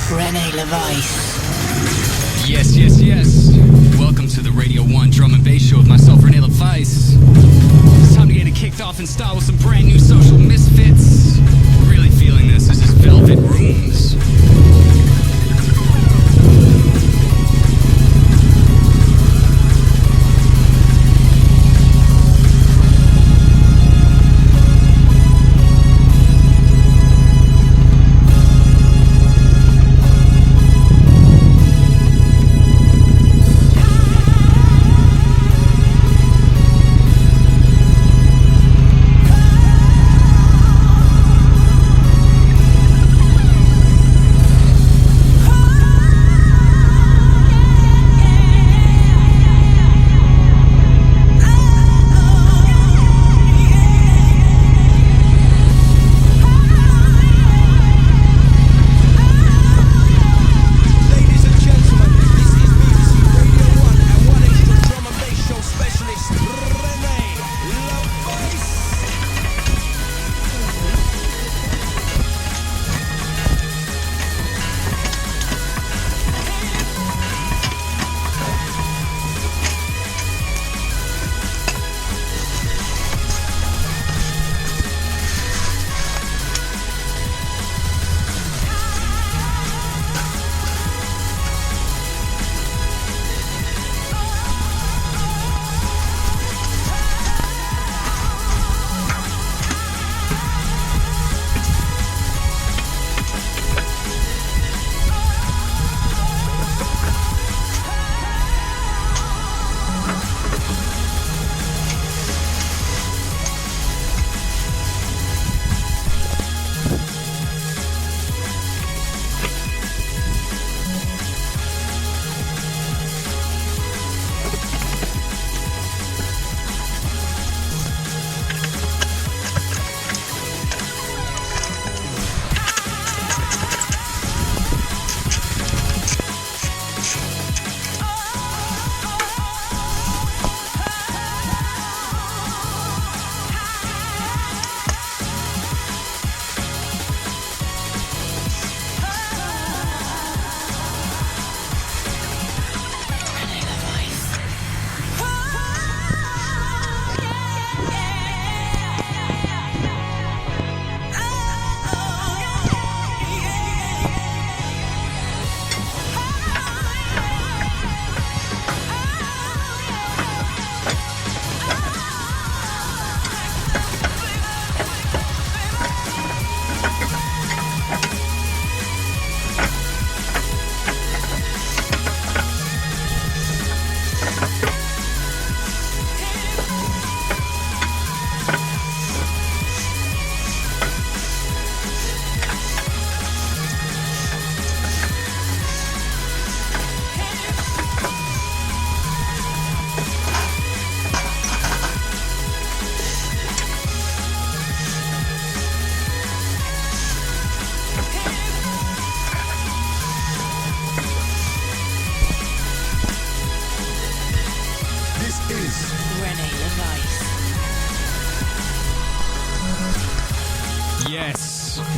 Rene Levice. Yes, yes, yes. Welcome to the Radio 1 Drum and Bass Show with myself, Rene Levice. It's time to get it kicked off in style with some brand new Social Misfits. Really feeling this. This is Velvet Rooms.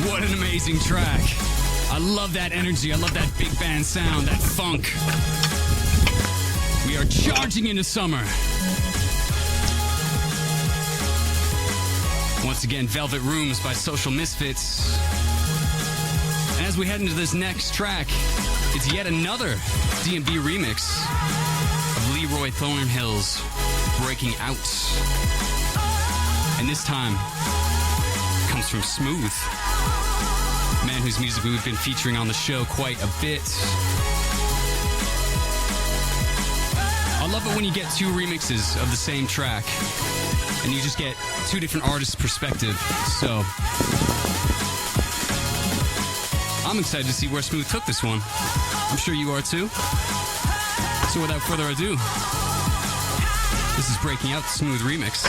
What an amazing track. I love that energy. I love that big band sound, that funk. We are charging into summer. Once again, Velvet Rooms by Social Misfits. And as we head into this next track, it's yet another D&B remix of Leroy Thornhill's Breaking Out. And this time comes from Smooth, a man whose music we've been featuring on the show quite a bit. I love it when you get two remixes of the same track and you just get two different artists' perspective. So I'm excited to see where Smooth took this one. I'm sure you are too. So without further ado, this is Breaking Out, the Smooth remix.